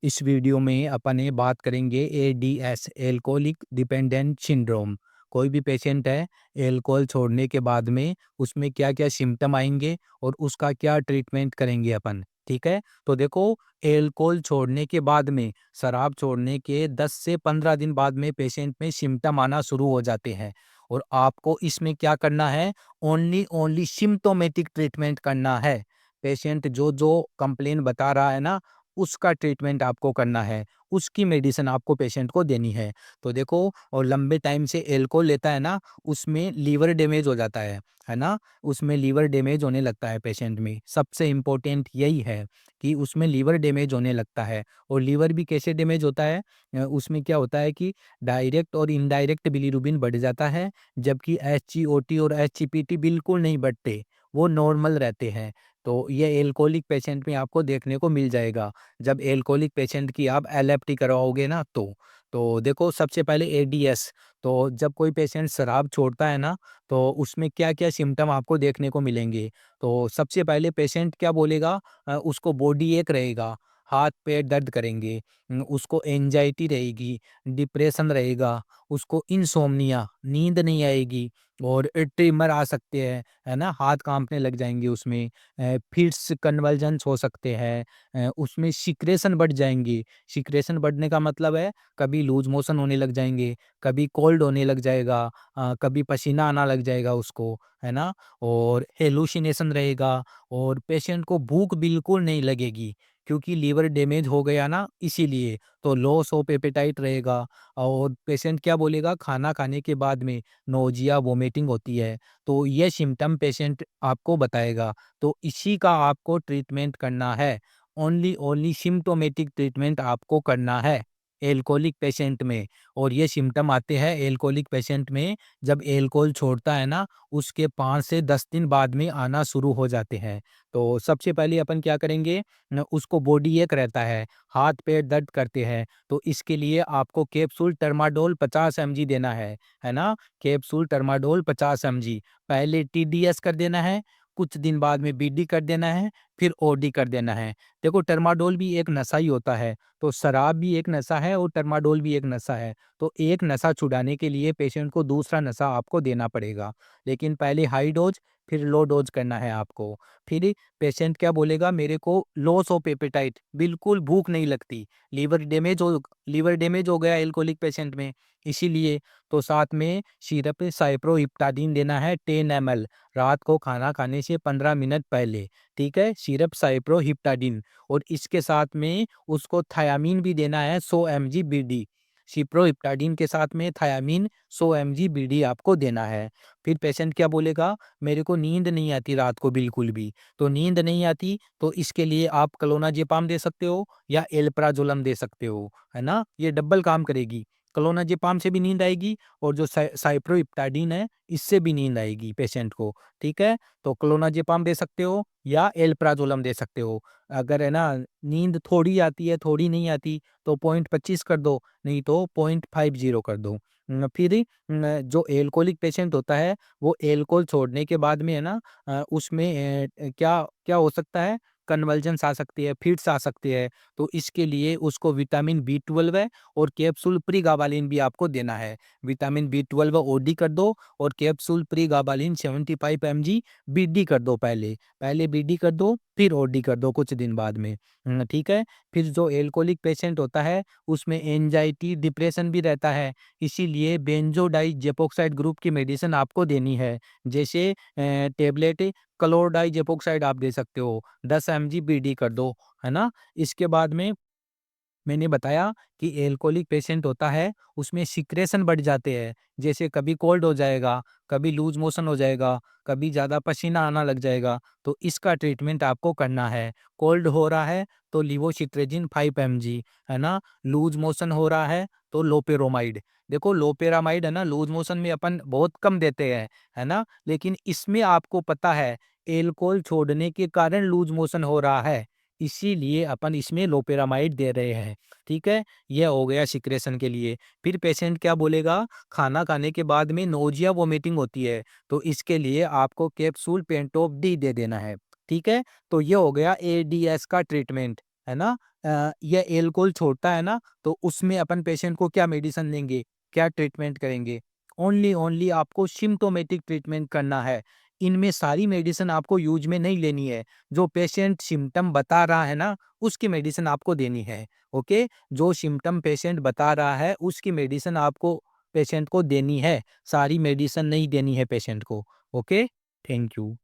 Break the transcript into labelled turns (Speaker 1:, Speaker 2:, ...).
Speaker 1: इस वीडियो में अपन ये बात करेंगे एडीएस एल्कोहलिक डिपेंडेंट सिंड्रोम। कोई भी पेशेंट है, एल्कोहल छोड़ने के बाद में उसमें क्या क्या सिम्टम आएंगे और उसका क्या ट्रीटमेंट करेंगे अपन। ठीक है, तो देखो, एल्कोहल छोड़ने के बाद में, शराब छोड़ने के 10 से 15 दिन बाद में पेशेंट में सिम्टम आना शुरू हो जाते हैं। और आपको इसमें क्या करना है, ओनली ओनली सिम्टोमेटिक ट्रीटमेंट करना है। पेशेंट जो जो कंप्लेन बता रहा है ना, उसका ट्रीटमेंट आपको करना है, उसकी मेडिसिन आपको पेशेंट को देनी है। तो देखो, और लंबे टाइम से अल्कोहल लेता है ना, उसमें लीवर डैमेज हो जाता है ना? उसमें लीवर डैमेज होने लगता है पेशेंट में। सबसे इम्पोर्टेंट यही है कि उसमें लीवर डैमेज होने लगता है। और लीवर भी कैसे डैमेज होता है? उसमें क्या होता है कि डायरेक्ट और इनडायरेक्ट बिलीरुबिन बढ़ जाता है, जबकि एसजीओटी और एसजीपीटी बिल्कुल नहीं बढ़ते, वो नॉर्मल रहते हैं। तो ये एल्कोहलिक पेशेंट में आपको देखने को मिल जाएगा। जब एल्कोहलिक पेशेंट की आप एलएफटी करवाओगे ना, तो देखो, सबसे पहले एडीएस। तो जब कोई पेशेंट शराब छोड़ता है ना, तो उसमें क्या-क्या सिम्पटम आपको देखने को मिलेंगे। तो सबसे पहले पेशेंट क्या बोलेगा, उसको बॉडी एक रहेगा, हाथ-पैर दर्द करेंगे, उसको एंग्जायटी रहेगी, डिप्रेशन रहेगा, उसको इनसोम्निया, नींद नहीं आएगी और ट्रिमर आ सकते हैं, है ना? हाथ काँपने लग जाएँगे उसमें, फिट्स, कन्वल्जन्स हो सकते हैं, उसमें सिक्रेशन बढ़ जाएँगी। सिक्रेशन बढ़ने का मतलब है, कभी लूज़ मोशन होने लग जाएँगे, कभी कोल्ड होने लग जाएगा, कभी पसीना आना लग जाएगा उसको, है ना? और हैलुसिनेशन रहेगा और पेशेंट को भूख बिल्कुल नहीं लगेगी, क्योंकि लीवर डैमेज हो गया ना, इसीलिए। तो लॉस ऑफ एपेटाइट रहेगा और पेशेंट क्या बोलेगा, खाना खाने के बाद में नोज़िया, वोमिटिंग होती है। तो ये सिम्पटम पेशेंट आपको बताएगा। तो इसी का आपको ट्रीटमेंट करना है। ओनली ओनली सिम्प्टोमेटिक ट्रीटमेंट आपको करना है एल्कोहलिक पेशेंट में। और ये सिम्पटम आते हैं एल्कोहलिक पेशेंट में जब एल्कोहल छोड़ता है ना, उसके 5 से 10 दिन बाद में आना शुरू हो जाते हैं। तो सबसे पहले अपन क्या करेंगे न, उसको बॉडी एक रहता है, हाथ पैर दर्द करते हैं, तो इसके लिए आपको कैप्सूल टर्माडोल 50 mg देना है ना? Capsule tramadol 50 mg। पहले टीडीएस कर देना है, कुछ दिन बाद में बीडी कर देना है, फिर ओडी कर देना है। देखो, टर्माडोल भी एक नशा ही होता है, तो शराब भी एक नशा है और टर्माडोल भी एक नशा है। तो एक नशा छुड़ाने के लिए पेशेंट को दूसरा नशा आपको देना पड़ेगा। लेकिन पहले हाई डोज, फिर लो डोज करना है आपको। फिर पेशेंट क्या बोलेगा, मेरे को लॉस ऑफ एपेटाइट, बिल्कुल भूख नहीं लगती। लीवर डैमेज हो गया एल्कोहलिक पेशेंट में, इसीलिए। तो साथ में सिरप साइप्रोहिप्टाडीन देना है 10 ml, रात को खाना खाने से 15 मिनट पहले। ठीक है, सिरप साइप्रोहिप्टाडीन। और इसके साथ में उसको थायामीन भी देना है 100 mg बीडी। सिप्रोहिप्टाडीन के साथ में थायामीन 100 mg बीडी आपको देना है। फिर पेशेंट क्या बोलेगा, मेरे को नींद नहीं आती रात को बिल्कुल भी। तो नींद नहीं आती, तो इसके लिए आप क्लोनाज़ेपाम दे सकते हो या एल्प्राज़ोलम दे सकते हो, है ना? ये डबल काम करेगी। क्लोनाज़ेपाम से भी नींद आएगी और जो साइप्रोहिप्टाडीन है, इससे भी नींद आएगी पेशेंट को। ठीक है? तो क्लोनाज़ेपाम दे सकते हो या एल्प्राज़ोलम दे सकते हो। अगर है ना, नींद थोड़ी आती है, थोड़ी नहीं आती, तो 0.25 कर दो, नहीं तो 0.50 कर दो। फिर जो एल्कोहलिक पेशेंट होता है, वो एल्कोहल छोड़ने के बाद में है ना, उसमें क्या क्या हो सकता है, कन्वल्जन्स आ सकती है, फिट्स आ सकती है। तो इसके लिए उसको विटामिन बी 12 है और कैप्सूल प्रीगाबालिन भी आपको देना है। विटामिन बी 12 ओडी कर दो और कैप्सूल प्रीगाबालिन 75 mg बीडी कर दो पहले। पहले बीडी कर दो, फिर ओडी कर दो कुछ दिन बाद में। ठीक है? फिर जो एल्कोहलिक पेशेंट होता है, उसमें एंग्जायटी, डिप्रेशन भी रहता है, इसीलिए बेंजोडाइज़ेपोक्साइड ग्रुप की मेडिसिन आपको देनी है। जैसे टैबलेट क्लोरडाइज़ेपोक्साइड आप दे सकते हो, 10 mg बीडी कर दो, है ना? इसके बाद में मैंने बताया कि एल्कोहलिक पेशेंट होता है, उसमें सिक्रेशन बढ़ जाते हैं। जैसे कभी कोल्ड हो जाएगा, कभी लूज़ मोशन हो जाएगा, कभी ज़्यादा पसीना आना लग जाएगा, तो इसका ट्रीटमेंट आपको करना है। कोल्ड हो रहा है तो लिवोसिट्रेजिन 5 mg, है ना? लूज़ मोशन हो रहा है तो लोपेरामाइड। देखो, लोपेरामाइड है ना, लूज़ मोशन में अपन बहुत कम देते हैं, है ना? लेकिन इसमें आपको पता है, एल्कोहल छोड़ने के कारण लूज़ मोशन हो रहा है, इसीलिए अपन इसमें लोपेरामाइड दे रहे हैं। ठीक है? ये हो गया सिक्रेशन के लिए। फिर पेशेंट क्या बोलेगा, खाना खाने के बाद में नोज़िया वोमिटिंग होती है, तो इसके लिए आपको कैप्सूल पेंटोप डी दे देना है। ठीक है? तो ये हो गया एडीएस का ट्रीटमेंट, है ना? ये एल्कोहल छोड़ता है ना, तो उसमें अपन पेशेंट को क्या मेडिसिन देंगे, क्या ट्रीटमेंट करेंगे? ओनली ओनली आपको सिम्प्टोमेटिक ट्रीटमेंट करना है। इनमें सारी मेडिसिन आपको यूज़ में नहीं लेनी है। जो पेशेंट सिम्पटम बता रहा है ना, उसकी मेडिसिन आपको देनी है, ओके? जो सिम्पटम पेशेंट बता रहा है, उसकी मेडिसिन आपको पेशेंट को देनी है। सारी मेडिसिन नहीं देनी है पेशेंट को, ओके? Thank you.